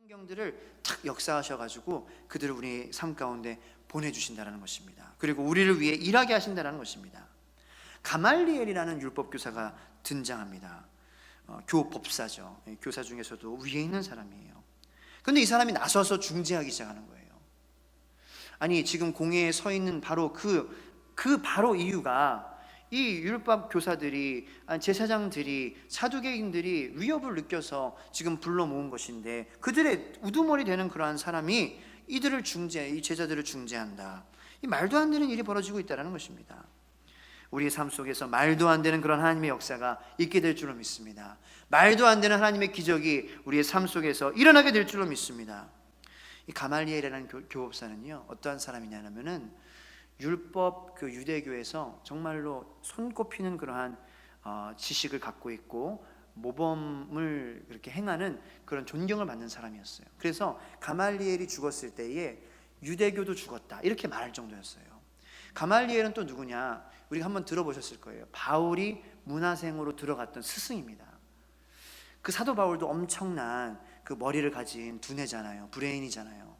성경들을 탁 역사하셔가지고 그들을 우리 삶 가운데 보내주신다는 것입니다. 그리고 우리를 위해 일하게 하신다는 것입니다. 가말리엘이라는 율법교사가 등장합니다. 교법사죠. 교사 중에서도 위에 있는 사람이에요. 그런데 이 사람이 나서서 중재하기 시작하는 거예요. 아니, 지금 공회에 서 있는 바로 바로 이유가 이 율법 교사들이, 제사장들이, 사두개인들이 위협을 느껴서 지금 불러 모은 것인데, 그들의 우두머리 되는 그러한 사람이 이 제자들을 중재한다. 이 말도 안 되는 일이 벌어지고 있다는 것입니다. 우리의 삶 속에서 말도 안 되는 그런 하나님의 역사가 있게 될 줄로 믿습니다. 말도 안 되는 하나님의 기적이 우리의 삶 속에서 일어나게 될 줄로 믿습니다. 이 가말리엘이라는 교법사는요, 어떠한 사람이냐면은 율법 유대교에서 정말로 손꼽히는 그러한 지식을 갖고 있고 모범을 그렇게 행하는 그런 존경을 받는 사람이었어요. 그래서 가말리엘이 죽었을 때에 유대교도 죽었다 이렇게 말할 정도였어요. 가말리엘은 또 누구냐? 우리가 한번 들어보셨을 거예요. 바울이 문화생으로 들어갔던 스승입니다. 그 사도 바울도 엄청난 그 머리를 가진 두뇌잖아요. 브레인이잖아요.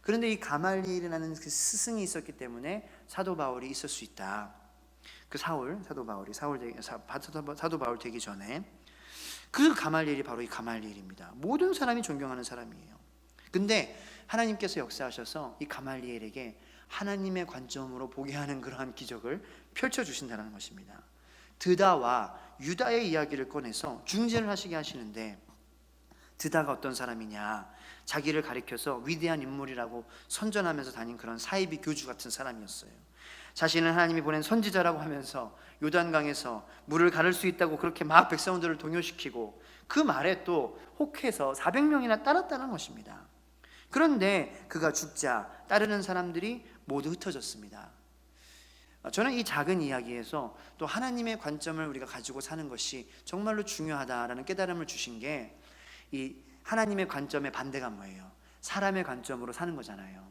그런데 이 가말리엘이라는 그 스승이 있었기 때문에 사도 바울이 있을 수 있다. 그 사도 바울 되기 전에 그 가말리엘이 바로 이 가말리엘입니다. 모든 사람이 존경하는 사람이에요. 근데 하나님께서 역사하셔서 이 가말리엘에게 하나님의 관점으로 보게 하는 그러한 기적을 펼쳐주신다는 것입니다. 드다와 유다의 이야기를 꺼내서 중재를 하시게 하시는데, 드다가 어떤 사람이냐? 자기를 가리켜서 위대한 인물이라고 선전하면서 다닌 그런 사이비 교주 같은 사람이었어요. 자신은 하나님이 보낸 선지자라고 하면서 요단강에서 물을 가를 수 있다고 그렇게 막 백성들을 동요시키고, 그 말에 또 혹해서 400명이나 따랐다는 것입니다. 그런데 그가 죽자 따르는 사람들이 모두 흩어졌습니다. 저는 이 작은 이야기에서 또 하나님의 관점을 우리가 가지고 사는 것이 정말로 중요하다라는 깨달음을 주신 게, 이 하나님의 관점의 반대가 뭐예요? 사람의 관점으로 사는 거잖아요.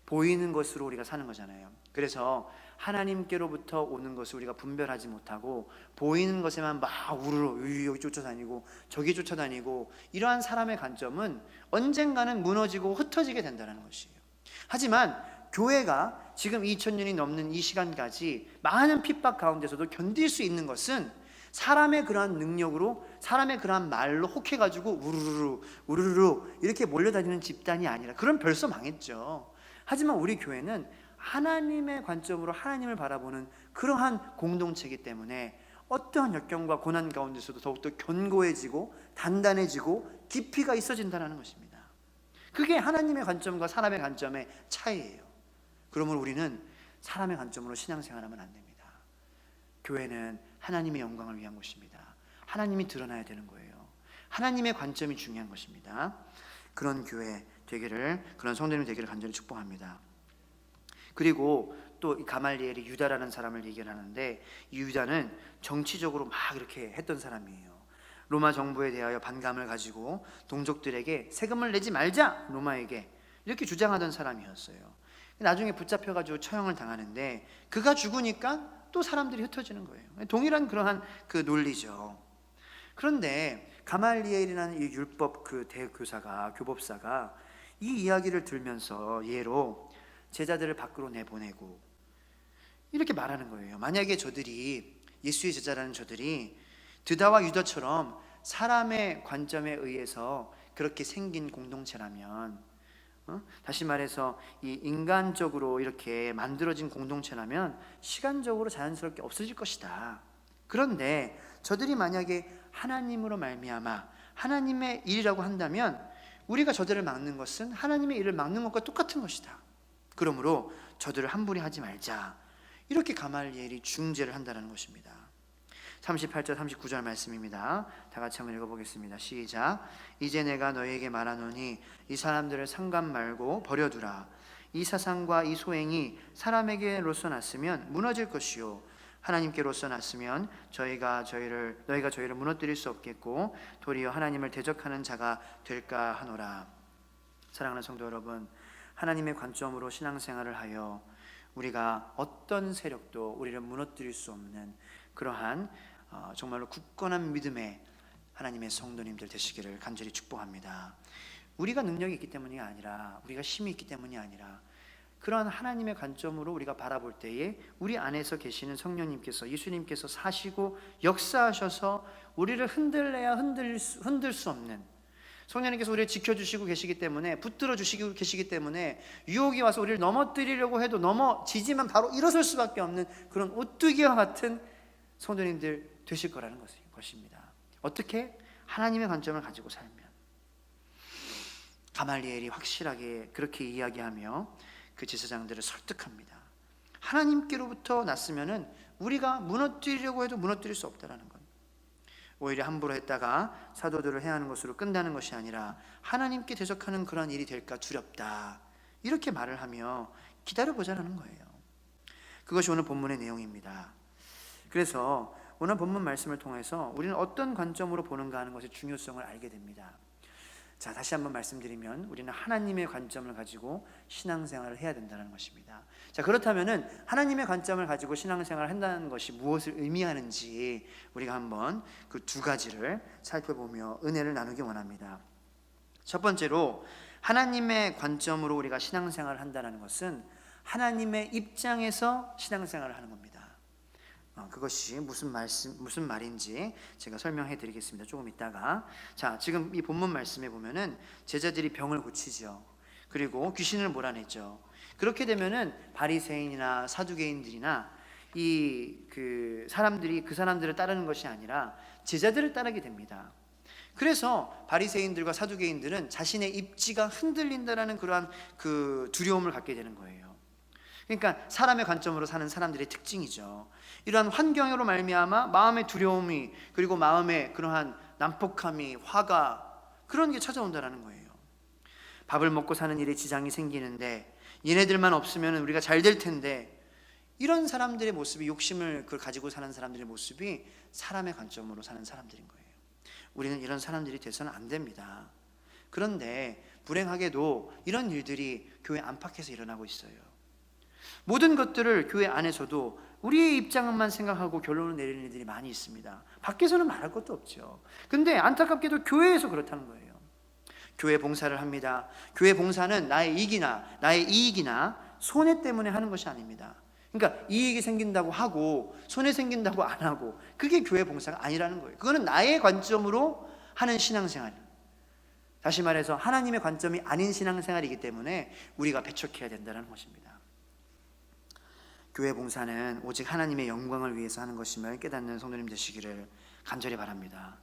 보이는 것으로 우리가 사는 거잖아요. 그래서 하나님께로부터 오는 것을 우리가 분별하지 못하고 보이는 것에만 막 우르르 여기 쫓아다니고 저기 쫓아다니고, 이러한 사람의 관점은 언젠가는 무너지고 흩어지게 된다는 것이에요. 하지만 교회가 지금 2000년이 넘는 이 시간까지 많은 핍박 가운데서도 견딜 수 있는 것은 사람의 그러한 능력으로, 사람의 그러한 말로 혹해가지고 우르르 이렇게 몰려다니는 집단이 아니라, 그럼 벌써 망했죠. 하지만 우리 교회는 하나님의 관점으로 하나님을 바라보는 그러한 공동체이기 때문에 어떠한 역경과 고난 가운데서도 더욱더 견고해지고 단단해지고 깊이가 있어진다는 것입니다. 그게 하나님의 관점과 사람의 관점의 차이예요. 그러므로 우리는 사람의 관점으로 신앙생활하면 안 됩니다. 교회는 하나님의 영광을 위한 곳입니다. 하나님이 드러나야 되는 거예요. 하나님의 관점이 중요한 것입니다. 그런 교회 되기를, 그런 성도님 되기를 간절히 축복합니다. 그리고 또 이 가말리엘이 유다라는 사람을 얘기를 하는데, 이 유다는 정치적으로 막 이렇게 했던 사람이에요. 로마 정부에 대하여 반감을 가지고 동족들에게 세금을 내지 말자, 로마에게, 이렇게 주장하던 사람이었어요. 나중에 붙잡혀가지고 처형을 당하는데, 그가 죽으니까 또 사람들이 흩어지는 거예요. 동일한 그러한 그 논리죠. 그런데 가말리엘이라는 이 율법 대교사가, 교법사가 이 이야기를 들면서 예로 제자들을 밖으로 내보내고 이렇게 말하는 거예요. 만약에 저들이, 예수의 제자라는 저들이 드다와 유다처럼 사람의 관점에 의해서 그렇게 생긴 공동체라면, 다시 말해서 이 인간적으로 이렇게 만들어진 공동체라면 시간적으로 자연스럽게 없어질 것이다. 그런데 저들이 만약에 하나님으로 말미암아 하나님의 일이라고 한다면, 우리가 저들을 막는 것은 하나님의 일을 막는 것과 똑같은 것이다. 그러므로 저들을 함부로 하지 말자, 이렇게 가말리엘이 중재를 한다는 것입니다. 38절 39절 말씀입니다. 다 같이 한번 읽어보겠습니다. 시작. 이제 내가 너희에게 말하노니 이 사람들을 상관 말고 버려두라. 이 사상과 이 소행이 사람에게로서 났으면 무너질 것이요, 하나님께로서 났으면 너희가 저희를 무너뜨릴 수 없겠고 도리어 하나님을 대적하는 자가 될까 하노라. 사랑하는 성도 여러분, 하나님의 관점으로 신앙생활을 하여 우리가 어떤 세력도 우리를 무너뜨릴 수 없는 그러한 정말로 굳건한 믿음의 하나님의 성도님들 되시기를 간절히 축복합니다. 우리가 능력이 있기 때문이 아니라, 우리가 힘이 있기 때문이 아니라, 그러한 하나님의 관점으로 우리가 바라볼 때에 우리 안에서 계시는 성령님께서, 예수님께서 사시고 역사하셔서 우리를 흔들래야 흔들 수 없는, 성령님께서 우리를 지켜주시고 계시기 때문에, 붙들어 주시고 계시기 때문에 유혹이 와서 우리를 넘어뜨리려고 해도 넘어지지만 바로 일어설 수밖에 없는 그런 오뚜기와 같은 성도님들 되실 거라는 것입니다. 어떻게? 하나님의 관점을 가지고 살면. 가말리엘이 확실하게 그렇게 이야기하며 그 제사장들을 설득합니다. 하나님께로부터 났으면은 우리가 무너뜨리려고 해도 무너뜨릴 수 없다라는 것. 오히려 함부로 했다가 사도들을 해하는 것으로 끝나는 것이 아니라 하나님께 대적하는 그런 일이 될까 두렵다, 이렇게 말을 하며 기다려보자라는 거예요. 그것이 오늘 본문의 내용입니다. 그래서 오늘 본문 말씀을 통해서 우리는 어떤 관점으로 보는가 하는 것의 중요성을 알게 됩니다. 자, 다시 한번 말씀드리면 우리는 하나님의 관점을 가지고 신앙생활을 해야 된다는 것입니다. 자, 그렇다면은 하나님의 관점을 가지고 신앙생활을 한다는 것이 무엇을 의미하는지 우리가 한번 그 두 가지를 살펴보며 은혜를 나누기 원합니다. 첫 번째로, 하나님의 관점으로 우리가 신앙생활을 한다는 것은 하나님의 입장에서 신앙생활을 하는 겁니다. 그것이 무슨 말인지 제가 설명해 드리겠습니다. 조금 있다가. 자, 지금 이 본문 말씀에 보면은 제자들이 병을 고치죠. 그리고 귀신을 몰아내죠. 그렇게 되면은 바리새인이나 사두개인들이나 그 사람들을 따르는 것이 아니라 제자들을 따르게 됩니다. 그래서 바리새인들과 사두개인들은 자신의 입지가 흔들린다라는 그러한 그 두려움을 갖게 되는 거예요. 그러니까 사람의 관점으로 사는 사람들의 특징이죠. 이러한 환경으로 말미암아 마음의 두려움이, 그리고 마음의 그러한 난폭함이, 화가, 그런 게 찾아온다라는 거예요. 밥을 먹고 사는 일에 지장이 생기는데 얘네들만 없으면 우리가 잘 될 텐데, 이런 사람들의 모습이, 욕심을 가지고 사는 사람들의 모습이 사람의 관점으로 사는 사람들인 거예요. 우리는 이런 사람들이 돼서는 안 됩니다. 그런데 불행하게도 이런 일들이 교회 안팎에서 일어나고 있어요. 모든 것들을 교회 안에서도 우리의 입장만 생각하고 결론을 내리는 일들이 많이 있습니다. 밖에서는 말할 것도 없죠. 근데 안타깝게도 교회에서 그렇다는 거예요. 교회 봉사를 합니다. 교회 봉사는 나의 이익이나 손해 때문에 하는 것이 아닙니다. 그러니까 이익이 생긴다고 하고 손해 생긴다고 안 하고, 그게 교회 봉사가 아니라는 거예요. 그거는 나의 관점으로 하는 신앙생활, 다시 말해서 하나님의 관점이 아닌 신앙생활이기 때문에 우리가 배척해야 된다는 것입니다. 교회 봉사는 오직 하나님의 영광을 위해서 하는 것임을 깨닫는 성도님 되시기를 간절히 바랍니다.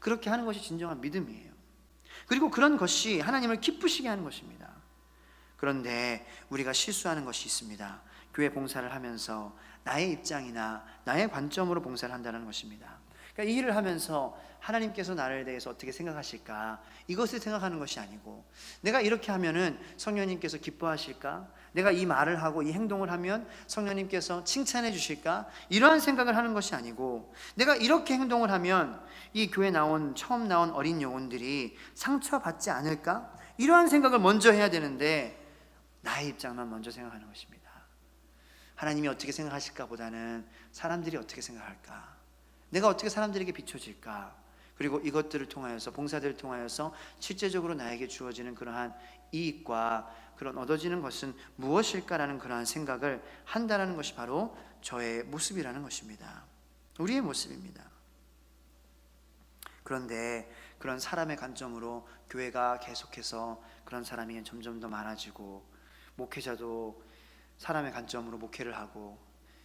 그렇게 하는 것이 진정한 믿음이에요. 그리고 그런 것이 하나님을 기쁘시게 하는 것입니다. 그런데 우리가 실수하는 것이 있습니다. 교회 봉사를 하면서 나의 입장이나 나의 관점으로 봉사를 한다는 것입니다. 그러니까 이 일을 하면서 하나님께서 나를 대해서 어떻게 생각하실까, 이것을 생각하는 것이 아니고, 내가 이렇게 하면은 성령님께서 기뻐하실까, 내가 이 말을 하고 이 행동을 하면 성령님께서 칭찬해 주실까, 이러한 생각을 하는 것이 아니고, 내가 이렇게 행동을 하면 이 교회 처음 나온 어린 영혼들이 상처받지 않을까, 이러한 생각을 먼저 해야 되는데 나의 입장만 먼저 생각하는 것입니다. 하나님이 어떻게 생각하실까 보다는 사람들이 어떻게 생각할까, 내가 어떻게 사람들에게 비춰질까, 그리고 이것들을 통하여서, 봉사들을 통하여서 실제적으로 나에게 주어지는 그러한 이익과 그런 얻어지는 것은 무엇일까라는 그러한 생각을 한다라는 것이 바로 저의 모습이라는 것입니다. 우리의 모습입니다. 그런데 그런 사람의 관점으로 교회가 계속해서 그런 사람이 점점 더 많아지고, 목회자도 사람의 관점으로 목회를 하고,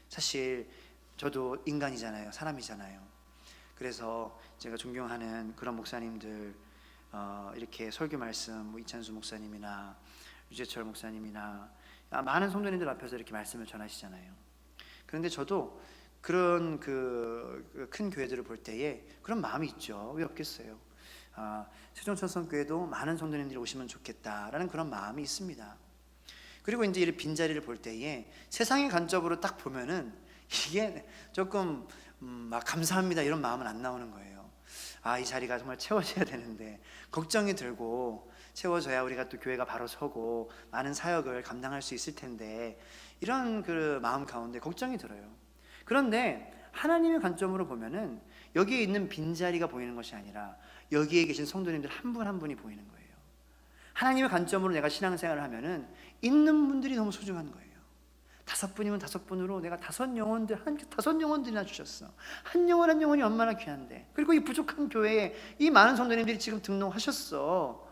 사실 저도 인간이잖아요. 사람이잖아요. 그래서 제가 존경하는 그런 목사님들, 이렇게 설교 말씀, 이찬수 목사님이나 유재철 목사님이나 많은 성도님들 앞에서 이렇게 말씀을 전하시잖아요. 그런데 저도 그런 그 큰 교회들을 볼 때에 그런 마음이 있죠. 왜 없겠어요? 세종천성교회도 많은 성도님들이 오시면 좋겠다라는 그런 마음이 있습니다. 그리고 이제 이 빈자리를 볼 때에 세상의 관점으로 딱 보면은 이게 조금 막 감사합니다 이런 마음은 안 나오는 거예요. 이 자리가 정말 채워져야 되는데, 걱정이 들고, 채워져야 우리가 또 교회가 바로 서고 많은 사역을 감당할 수 있을 텐데, 이런 그 마음 가운데 걱정이 들어요. 그런데 하나님의 관점으로 보면은 여기에 있는 빈자리가 보이는 것이 아니라 여기에 계신 성도님들 한 분 한 분이 보이는 거예요. 하나님의 관점으로 내가 신앙생활을 하면은 있는 분들이 너무 소중한 거예요. 5분이면 5분으로 내가 5영혼들, 하나님께 5영혼들이나 주셨어. 한 영혼 한 영혼이 얼마나 귀한데. 그리고 이 부족한 교회에 이 많은 성도님들이 지금 등록하셨어.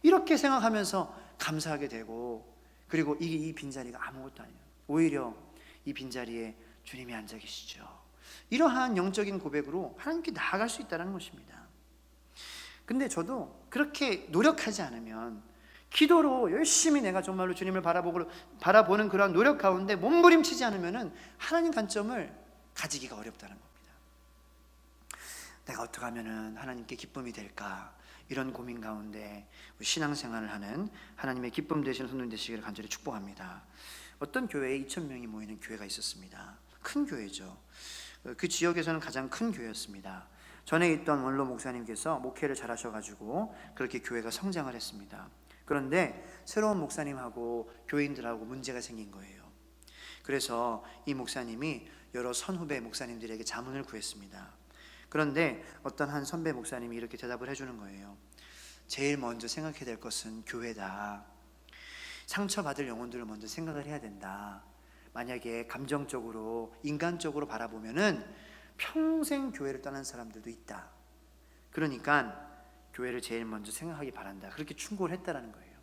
이렇게 생각하면서 감사하게 되고, 그리고 이 빈자리가 아무것도 아니에요. 오히려 이 빈자리에 주님이 앉아 계시죠. 이러한 영적인 고백으로 하나님께 나아갈 수 있다는 것입니다. 근데 저도 그렇게 노력하지 않으면, 기도로 열심히 내가 정말로 주님을 바라보는 그러한 노력 가운데 몸부림치지 않으면 하나님 관점을 가지기가 어렵다는 겁니다. 내가 어떻게 하면 하나님께 기쁨이 될까, 이런 고민 가운데 신앙생활을 하는 하나님의 기쁨 되시는 성도님 되시기를 간절히 축복합니다. 어떤 교회에 2,000명이 모이는 교회가 있었습니다. 큰 교회죠. 그 지역에서는 가장 큰 교회였습니다. 전에 있던 원로 목사님께서 목회를 잘하셔가지고 그렇게 교회가 성장을 했습니다. 그런데 새로운 목사님하고 교인들하고 문제가 생긴 거예요. 그래서 이 목사님이 여러 선후배 목사님들에게 자문을 구했습니다. 그런데 어떤 한 선배 목사님이 이렇게 대답을 해주는 거예요. 제일 먼저 생각해야 될 것은 교회다. 상처받을 영혼들을 먼저 생각을 해야 된다. 만약에 감정적으로, 인간적으로 바라보면은 평생 교회를 떠난 사람들도 있다. 그러니까 교회를 제일 먼저 생각하기 바란다. 그렇게 충고를 했다라는 거예요.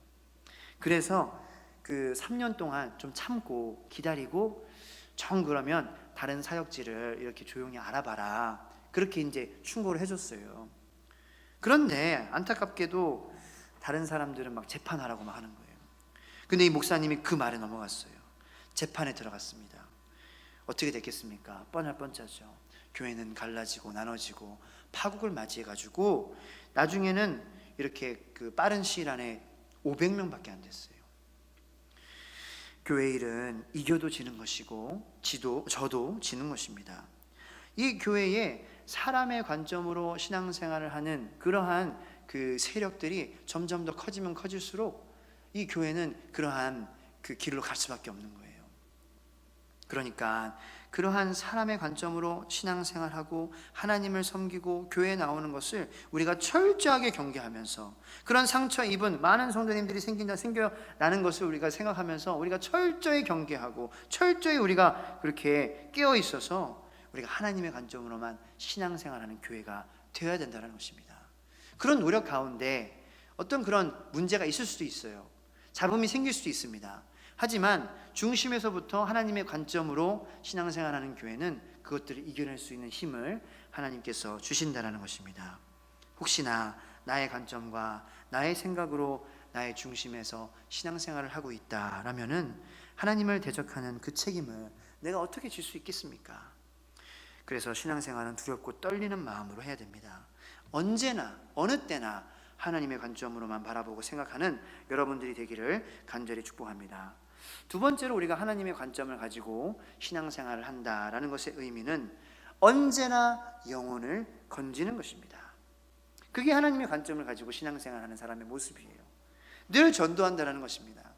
그래서 그 3년 동안 좀 참고 기다리고, 정 그러면 다른 사역지를 이렇게 조용히 알아봐라. 그렇게 이제 충고를 해줬어요. 그런데 안타깝게도 다른 사람들은 막 재판하라고 막 하는 거예요. 근데 이 목사님이 그 말에 넘어갔어요. 재판에 들어갔습니다. 어떻게 됐겠습니까? 뻔할 뻔짜죠. 교회는 갈라지고 나눠지고 파국을 맞이해가지고 나중에는 이렇게 그 빠른 시일 안에 500명밖에 안 됐어요. 교회 일은 이겨도 지는 것이고 저도 지는 것입니다. 이 교회에 사람의 관점으로 신앙생활을 하는 그러한 그 세력들이 점점 더 커지면 커질수록 이 교회는 그러한 그 길로 갈 수밖에 없는 거예요. 그러니까 그러한 사람의 관점으로 신앙생활하고 하나님을 섬기고 교회에 나오는 것을 우리가 철저하게 경계하면서, 그런 상처 입은 많은 성도님들이 생겨나는 것을 우리가 생각하면서 우리가 철저히 경계하고 철저히 우리가 그렇게 깨어 있어서 우리가 하나님의 관점으로만 신앙생활하는 교회가 되어야 된다는 것입니다. 그런 노력 가운데 어떤 그런 문제가 있을 수도 있어요. 잡음이 생길 수도 있습니다. 하지만 중심에서부터 하나님의 관점으로 신앙생활하는 교회는 그것들을 이겨낼 수 있는 힘을 하나님께서 주신다는 것입니다. 혹시나 나의 관점과 나의 생각으로 나의 중심에서 신앙생활을 하고 있다라면은 하나님을 대적하는 그 책임을 내가 어떻게 질 수 있겠습니까? 그래서 신앙생활은 두렵고 떨리는 마음으로 해야 됩니다. 언제나 어느 때나 하나님의 관점으로만 바라보고 생각하는 여러분들이 되기를 간절히 축복합니다. 두 번째로 우리가 하나님의 관점을 가지고 신앙생활을 한다라는 것의 의미는 언제나 영혼을 건지는 것입니다. 그게 하나님의 관점을 가지고 신앙생활하는 사람의 모습이에요. 늘 전도한다라는 것입니다.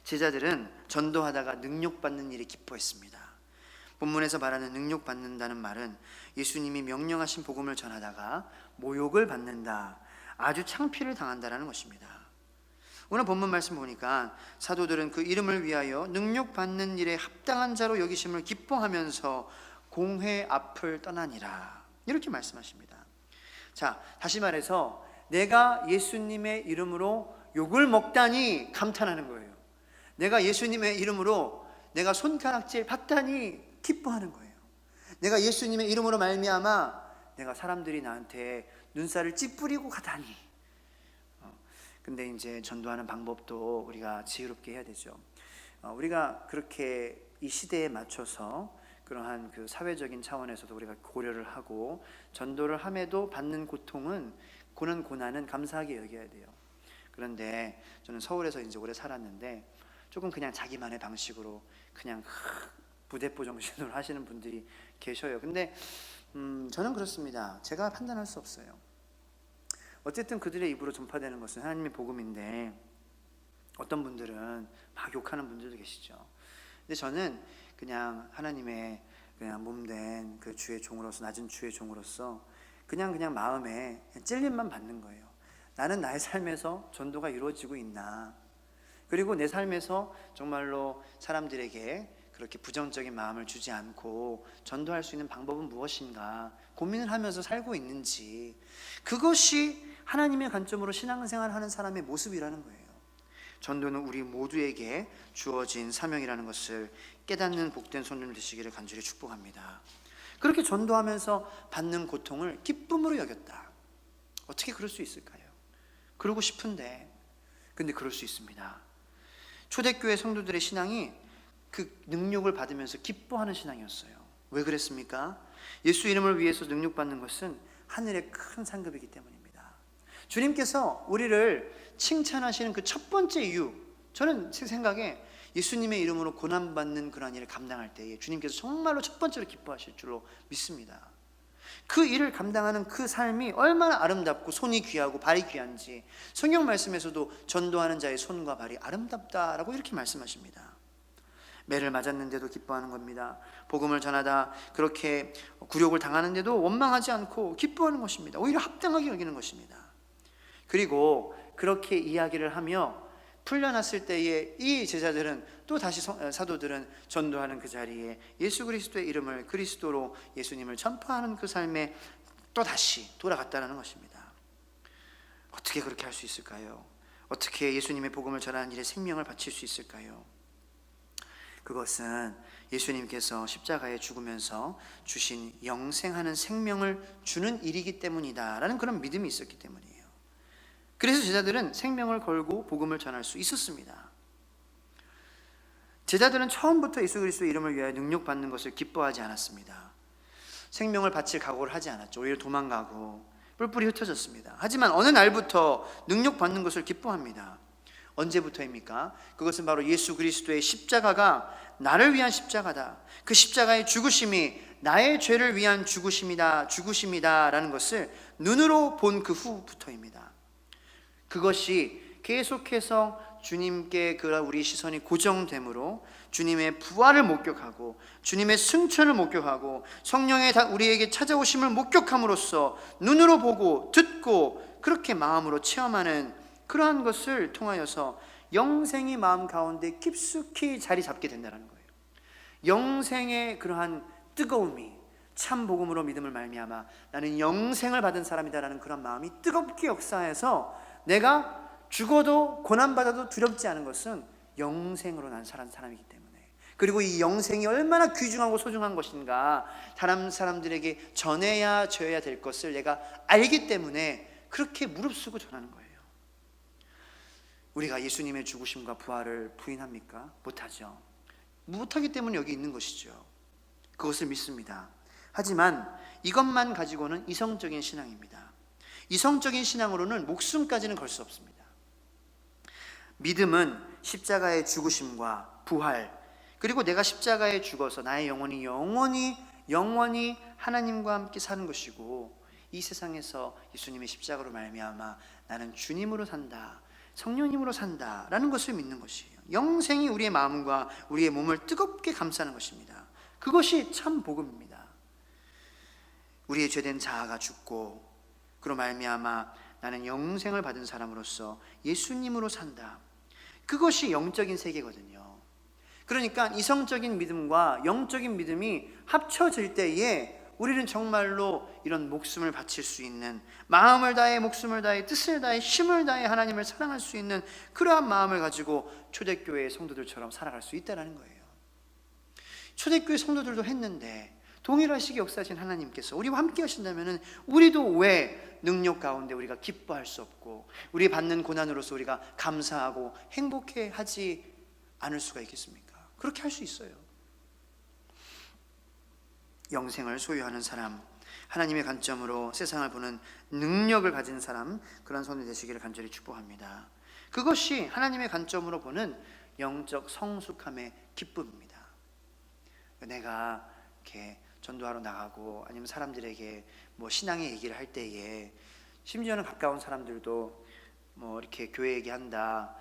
제자들은 전도하다가 능력받는 일에 기뻐했습니다. 본문에서 말하는 능력받는다는 말은 예수님이 명령하신 복음을 전하다가 모욕을 받는다, 아주 창피를 당한다라는 것입니다. 오늘 본문 말씀 보니까 사도들은 그 이름을 위하여 능력받는 일에 합당한 자로 여기심을 기뻐하면서 공회 앞을 떠나니라, 이렇게 말씀하십니다. 자, 다시 말해서 내가 예수님의 이름으로 욕을 먹다니 감탄하는 거예요. 내가 예수님의 이름으로 내가 손가락질 받다니 기뻐하는 거예요. 내가 예수님의 이름으로 말미암아 내가 사람들이 나한테 눈살을 찌푸리고 가다니. 근데 이제 전도하는 방법도 우리가 지혜롭게 해야 되죠. 우리가 그렇게 이 시대에 맞춰서 그러한 그 사회적인 차원에서도 우리가 고려를 하고 전도를 함에도 받는 고통은, 그런 고난은 감사하게 여겨야 돼요. 그런데 저는 서울에서 이제 오래 살았는데 조금 그냥 자기만의 방식으로 그냥 부대포 정신으로 하시는 분들이 계셔요. 근데 저는 그렇습니다. 제가 판단할 수 없어요. 어쨌든 그들의 입으로 전파되는 것은 하나님의 복음인데 어떤 분들은 막 욕하는 분들도 계시죠. 근데 저는 그냥 하나님의 그냥 몸된 그 주의 종으로서, 낮은 주의 종으로서 그냥 마음에 찔림만 받는 거예요. 나는 나의 삶에서 전도가 이루어지고 있나? 그리고 내 삶에서 정말로 사람들에게 그렇게 부정적인 마음을 주지 않고 전도할 수 있는 방법은 무엇인가 고민을 하면서 살고 있는지, 그것이 하나님의 관점으로 신앙생활을 하는 사람의 모습이라는 거예요. 전도는 우리 모두에게 주어진 사명이라는 것을 깨닫는 복된 손님 되시기를 간절히 축복합니다. 그렇게 전도하면서 받는 고통을 기쁨으로 여겼다. 어떻게 그럴 수 있을까요? 그러고 싶은데, 근데 그럴 수 있습니다. 초대교회 성도들의 신앙이 그 능력을 받으면서 기뻐하는 신앙이었어요. 왜 그랬습니까? 예수 이름을 위해서 능력받는 것은 하늘의 큰 상급이기 때문입니다. 주님께서 우리를 칭찬하시는 그 첫 번째 이유, 저는 제 생각에 예수님의 이름으로 고난받는 그런 일을 감당할 때에 주님께서 정말로 첫 번째로 기뻐하실 줄로 믿습니다. 그 일을 감당하는 그 삶이 얼마나 아름답고 손이 귀하고 발이 귀한지 성경 말씀에서도 전도하는 자의 손과 발이 아름답다라고 이렇게 말씀하십니다. 매를 맞았는데도 기뻐하는 겁니다. 복음을 전하다 그렇게 굴욕을 당하는데도 원망하지 않고 기뻐하는 것입니다. 오히려 합당하게 여기는 것입니다. 그리고 그렇게 이야기를 하며 풀려났을 때에 이 제자들은 또 다시 사도들은 전도하는 그 자리에 예수 그리스도의 이름을, 그리스도로 예수님을 전파하는 그 삶에 또 다시 돌아갔다는 것입니다. 어떻게 그렇게 할 수 있을까요? 어떻게 예수님의 복음을 전하는 일에 생명을 바칠 수 있을까요? 그것은 예수님께서 십자가에 죽으면서 주신 영생하는 생명을 주는 일이기 때문이다 라는 그런 믿음이 있었기 때문이에요. 그래서 제자들은 생명을 걸고 복음을 전할 수 있었습니다. 제자들은 처음부터 예수 그리스도의 이름을 위하여 능력받는 것을 기뻐하지 않았습니다. 생명을 바칠 각오를 하지 않았죠. 오히려 도망가고 뿔뿔이 흩어졌습니다. 하지만 어느 날부터 능력받는 것을 기뻐합니다. 언제부터입니까? 그것은 바로 예수 그리스도의 십자가가 나를 위한 십자가다, 그 십자가의 죽으심이 나의 죄를 위한 죽으심이다 라는 것을 눈으로 본 그 후부터입니다. 그것이 계속해서 주님께 우리 시선이 고정되므로 주님의 부활을 목격하고 주님의 승천을 목격하고 성령의 우리에게 찾아오심을 목격함으로써 눈으로 보고 듣고 그렇게 마음으로 체험하는 그러한 것을 통하여서 영생이 마음 가운데 깊숙이 자리 잡게 된다는 거예요. 영생의 그러한 뜨거움이 참 복음으로 믿음을 말미암아 나는 영생을 받은 사람이다라는 그런 마음이 뜨겁게 역사해서 내가 죽어도 고난받아도 두렵지 않은 것은 영생으로 난 살아난 사람이기 때문에, 그리고 이 영생이 얼마나 귀중하고 소중한 것인가 다른 사람들에게 전해야 져야 될 것을 내가 알기 때문에 그렇게 무릅쓰고 전하는 거예요. 우리가 예수님의 죽으심과 부활을 부인합니까? 못하죠. 못하기 때문에 여기 있는 것이죠. 그것을 믿습니다. 하지만 이것만 가지고는 이성적인 신앙입니다. 이성적인 신앙으로는 목숨까지는 걸 수 없습니다. 믿음은 십자가의 죽으심과 부활, 그리고 내가 십자가에 죽어서 나의 영혼이 영원히 하나님과 함께 사는 것이고, 이 세상에서 예수님의 십자가로 말미암아 나는 주님으로 산다, 성령님으로 산다 라는 것을 믿는 것이에요. 영생이 우리의 마음과 우리의 몸을 뜨겁게 감싸는 것입니다. 그것이 참 복음입니다. 우리의 죄된 자아가 죽고 그로 말미암아 나는 영생을 받은 사람으로서 예수님으로 산다. 그것이 영적인 세계거든요. 그러니까 이성적인 믿음과 영적인 믿음이 합쳐질 때에 우리는 정말로 이런 목숨을 바칠 수 있는, 마음을 다해 목숨을 다해 뜻을 다해 힘을 다해 하나님을 사랑할 수 있는 그러한 마음을 가지고 초대교회의 성도들처럼 살아갈 수 있다는 거예요. 초대교회 성도들도 했는데 동일하시게 역사하신 하나님께서 우리와 함께 하신다면 우리도 왜 능력 가운데 우리가 기뻐할 수 없고 우리 받는 고난으로서 우리가 감사하고 행복해하지 않을 수가 있겠습니까? 그렇게 할 수 있어요. 영생을 소유하는 사람, 하나님의 관점으로 세상을 보는 능력을 가진 사람, 그런 손이 되시기를 간절히 축복합니다. 그것이 하나님의 관점으로 보는 영적 성숙함의 기쁨입니다. 내가 이렇게 전도하러 나가고 아니면 사람들에게 뭐 신앙의 얘기를 할 때에, 심지어는 가까운 사람들도 뭐 이렇게 교회 얘기한다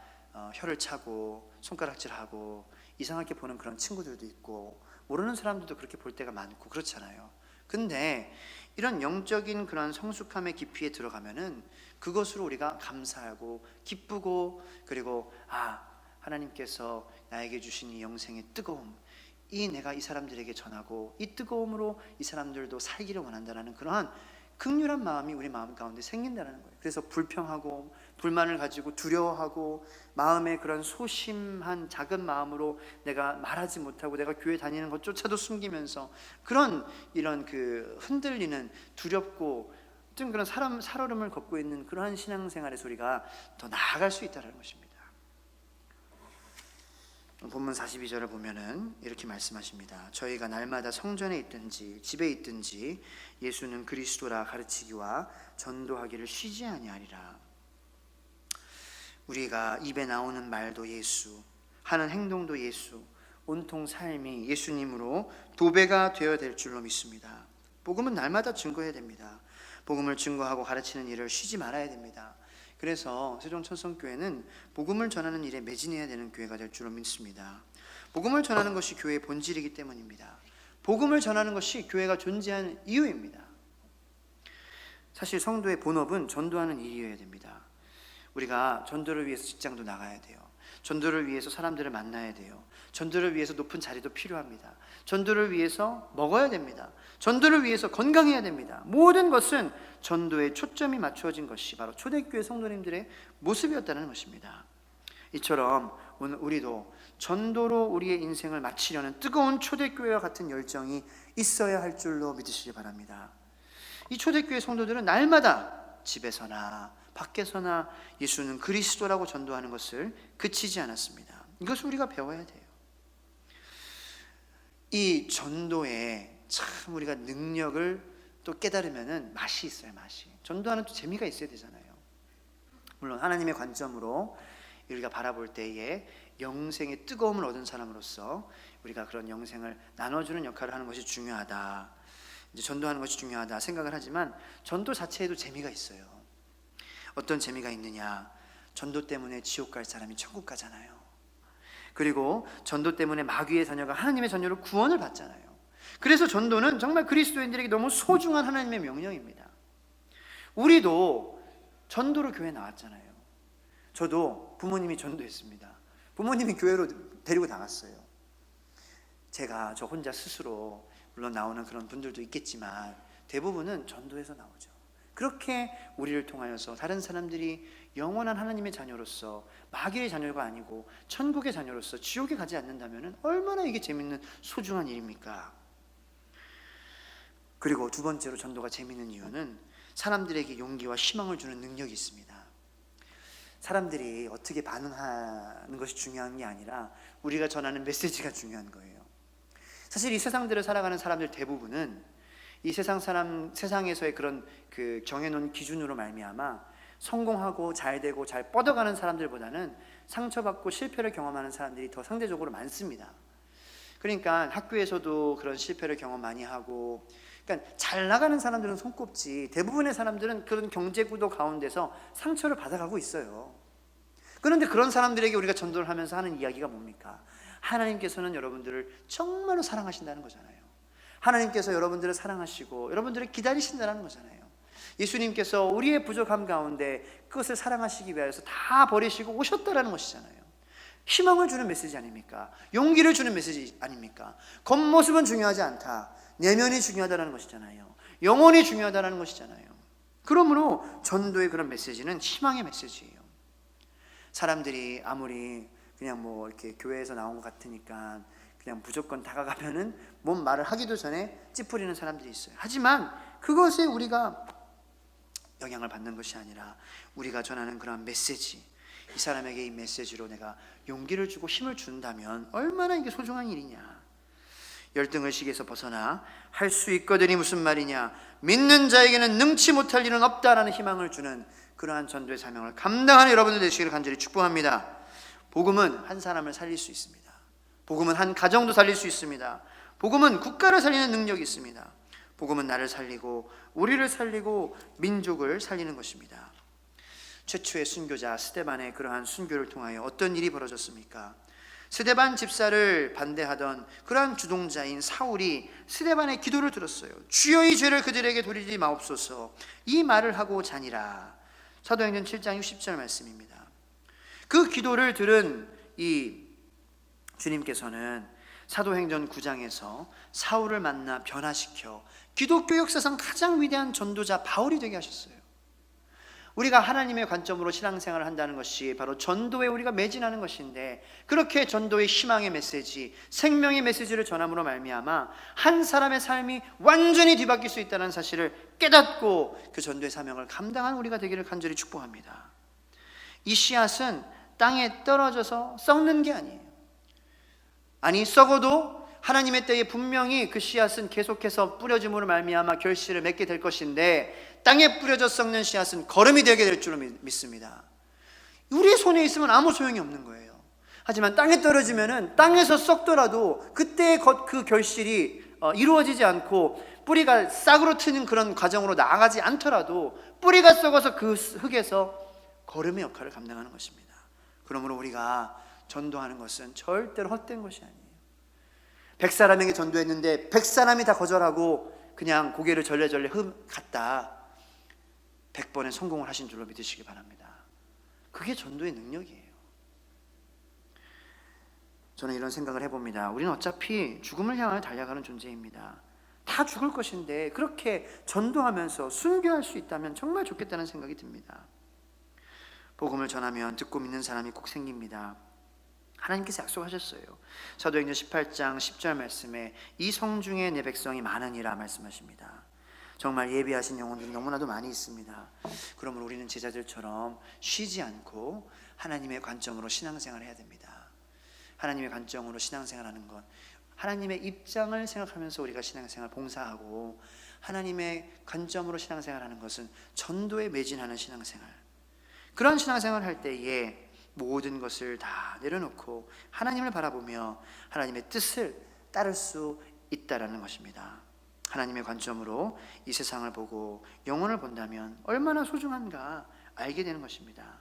혀를 차고 손가락질하고 이상하게 보는 그런 친구들도 있고, 모르는 사람들도 그렇게 볼 때가 많고 그렇잖아요. 근데 이런 영적인 그런 성숙함의 깊이에 들어가면은 그것으로 우리가 감사하고 기쁘고, 그리고 하나님께서 나에게 주신 이 영생의 뜨거움, 내가 이 사람들에게 전하고 이 뜨거움으로 이 사람들도 살기를 원한다라는 그러한 극률한 마음이 우리 마음 가운데 생긴다는 거예요. 그래서 불평하고 불만을 가지고 두려워하고 마음의 그런 소심한 작은 마음으로 내가 말하지 못하고 내가 교회 다니는 것조차도 숨기면서 이런 그 흔들리는, 두렵고 좀 그런 살얼음을 걷고 있는 그러한 신앙생활에서 우리가 더 나아갈 수 있다는 것입니다. 본문 42절을 보면은 이렇게 말씀하십니다. 저희가 날마다 성전에 있든지 집에 있든지 예수는 그리스도라 가르치기와 전도하기를 쉬지 아니하리라. 우리가 입에 나오는 말도 예수, 하는 행동도 예수, 온통 삶이 예수님으로 도배가 되어야 될 줄로 믿습니다. 복음은 날마다 증거해야 됩니다. 복음을 증거하고 가르치는 일을 쉬지 말아야 됩니다. 그래서 세종천성교회는 복음을 전하는 일에 매진해야 되는 교회가 될 줄로 믿습니다. 복음을 전하는 것이 교회의 본질이기 때문입니다. 복음을 전하는 것이 교회가 존재하는 이유입니다. 사실 성도의 본업은 전도하는 일이어야 됩니다. 우리가 전도를 위해서 직장도 나가야 돼요. 전도를 위해서 사람들을 만나야 돼요. 전도를 위해서 높은 자리도 필요합니다. 전도를 위해서 먹어야 됩니다. 전도를 위해서 건강해야 됩니다. 모든 것은 전도에 초점이 맞추어진 것이 바로 초대교회 성도님들의 모습이었다는 것입니다. 이처럼 오늘 우리도 전도로 우리의 인생을 마치려는 뜨거운 초대교회와 같은 열정이 있어야 할 줄로 믿으시기 바랍니다. 이 초대교회 성도들은 날마다 집에서나 밖에서나 예수는 그리스도라고 전도하는 것을 그치지 않았습니다. 이것을 우리가 배워야 돼요. 이 전도에 참 우리가 능력을 또 깨달으면은 맛이 있어요. 맛이. 전도하는 또 재미가 있어야 되잖아요. 물론 하나님의 관점으로 우리가 바라볼 때에 영생의 뜨거움을 얻은 사람으로서 우리가 그런 영생을 나눠주는 역할을 하는 것이 중요하다, 이제 전도하는 것이 중요하다 생각을 하지만 전도 자체에도 재미가 있어요. 어떤 재미가 있느냐? 전도 때문에 지옥 갈 사람이 천국 가잖아요. 그리고 전도 때문에 마귀의 자녀가 하나님의 자녀로 구원을 받잖아요. 그래서 전도는 정말 그리스도인들에게 너무 소중한 하나님의 명령입니다. 우리도 전도로 교회 나왔잖아요. 저도 부모님이 전도했습니다. 부모님이 교회로 데리고 나갔어요. 저 혼자 스스로, 물론 나오는 그런 분들도 있겠지만 대부분은 전도에서 나오죠. 그렇게 우리를 통하여서 다른 사람들이 영원한 하나님의 자녀로서 마귀의 자녀가 아니고 천국의 자녀로서 지옥에 가지 않는다면 얼마나 이게 재밌는 소중한 일입니까? 그리고 두 번째로 전도가 재밌는 이유는 사람들에게 용기와 희망을 주는 능력이 있습니다. 사람들이 어떻게 반응하는 것이 중요한 게 아니라 우리가 전하는 메시지가 중요한 거예요. 사실 이 세상들을 살아가는 사람들 대부분은 이 세상에서의 그런 그 정해놓은 기준으로 말미암아 성공하고 잘 되고 잘 뻗어가는 사람들보다는 상처받고 실패를 경험하는 사람들이 더 상대적으로 많습니다. 그러니까 학교에서도 그런 실패를 경험 많이 하고, 그러니까 잘 나가는 사람들은 손꼽지 대부분의 사람들은 그런 경제구도 가운데서 상처를 받아가고 있어요. 그런데 그런 사람들에게 우리가 전도를 하면서 하는 이야기가 뭡니까? 하나님께서는 여러분들을 정말로 사랑하신다는 거잖아요. 하나님께서 여러분들을 사랑하시고 여러분들을 기다리신다는 거잖아요. 예수님께서 우리의 부족함 가운데 그것을 사랑하시기 위해서 다 버리시고 오셨다는 것이잖아요. 희망을 주는 메시지 아닙니까? 용기를 주는 메시지 아닙니까? 겉모습은 중요하지 않다, 내면이 중요하다는 것이잖아요. 영혼이 중요하다는 것이잖아요. 그러므로 전도의 그런 메시지는 희망의 메시지예요. 사람들이 아무리 그냥 이렇게 교회에서 나온 것 같으니까 그냥 무조건 다가가면은 뭔 말을 하기도 전에 찌푸리는 사람들이 있어요. 하지만 그것에 우리가 영향을 받는 것이 아니라 우리가 전하는 그런 메시지, 이 사람에게 이 메시지로 내가 용기를 주고 힘을 준다면 얼마나 이게 소중한 일이냐. 열등의식에서 벗어나 할 수 있거든이 무슨 말이냐, 믿는 자에게는 능치 못할 일은 없다라는 희망을 주는 그러한 전도의 사명을 감당하는 여러분들 되시기를 간절히 축복합니다. 복음은 한 사람을 살릴 수 있습니다. 복음은 한 가정도 살릴 수 있습니다. 복음은 국가를 살리는 능력이 있습니다. 복음은 나를 살리고 우리를 살리고 민족을 살리는 것입니다. 최초의 순교자 스데반의 그러한 순교를 통하여 어떤 일이 벌어졌습니까? 스데반 집사를 반대하던 그러한 주동자인 사울이 스데반의 기도를 들었어요. 주여 이 죄를 그들에게 돌리지 마옵소서. 이 말을 하고 자니라. 사도행전 7장 60절 말씀입니다. 그 기도를 들은 이 주님께서는 사도행전 9장에서 사울을 만나 변화시켜 기독교 역사상 가장 위대한 전도자 바울이 되게 하셨어요. 우리가 하나님의 관점으로 신앙생활을 한다는 것이 바로 전도에 우리가 매진하는 것인데, 그렇게 전도의 희망의 메시지, 생명의 메시지를 전함으로 말미암아 한 사람의 삶이 완전히 뒤바뀔 수 있다는 사실을 깨닫고 그 전도의 사명을 감당한 우리가 되기를 간절히 축복합니다. 이 씨앗은 땅에 떨어져서 썩는 게 아니에요. 아니, 썩어도 하나님의 때에 분명히 그 씨앗은 계속해서 뿌려짐으로 말미암아 결실을 맺게 될 것인데, 땅에 뿌려져 썩는 씨앗은 거름이 되게 될 줄로 믿습니다. 우리 손에 있으면 아무 소용이 없는 거예요. 하지만 땅에 떨어지면은 땅에서 썩더라도 그때의 그 결실이 이루어지지 않고 뿌리가 싹으로 트는 그런 과정으로 나아가지 않더라도 뿌리가 썩어서 그 흙에서 거름의 역할을 감당하는 것입니다. 그러므로 우리가 전도하는 것은 절대로 헛된 것이 아니에요. 100사람에게 전도했는데 100사람이 다 거절하고 그냥 고개를 절레절레 갔다, 100번의 성공을 하신 줄로 믿으시기 바랍니다. 그게 전도의 능력이에요. 저는 이런 생각을 해봅니다. 우리는 어차피 죽음을 향하여 달려가는 존재입니다. 다 죽을 것인데 그렇게 전도하면서 순교할 수 있다면 정말 좋겠다는 생각이 듭니다. 복음을 전하면 듣고 믿는 사람이 꼭 생깁니다. 하나님께서 약속하셨어요. 사도행전 18장 10절 말씀에 이 성중에 내 백성이 많으니라 말씀하십니다. 정말 예비하신 영혼들이 너무나도 많이 있습니다. 그러므로 우리는 제자들처럼 쉬지 않고 하나님의 관점으로 신앙생활을 해야 됩니다. 하나님의 관점으로 신앙생활하는 것, 하나님의 입장을 생각하면서 우리가 신앙생활 봉사하고, 하나님의 관점으로 신앙생활하는 것은 전도에 매진하는 신앙생활. 그런 신앙생활을 할 때에 모든 것을 다 내려놓고 하나님을 바라보며 하나님의 뜻을 따를 수 있다라는 것입니다. 하나님의 관점으로 이 세상을 보고 영혼을 본다면 얼마나 소중한가 알게 되는 것입니다.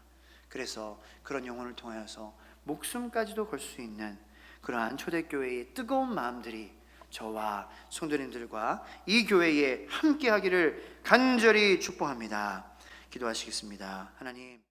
그래서 그런 영혼을 통하여서 목숨까지도 걸 수 있는 그러한 초대교회의 뜨거운 마음들이 저와 성도님들과 이 교회에 함께하기를 간절히 축복합니다. 기도하시겠습니다. 하나님,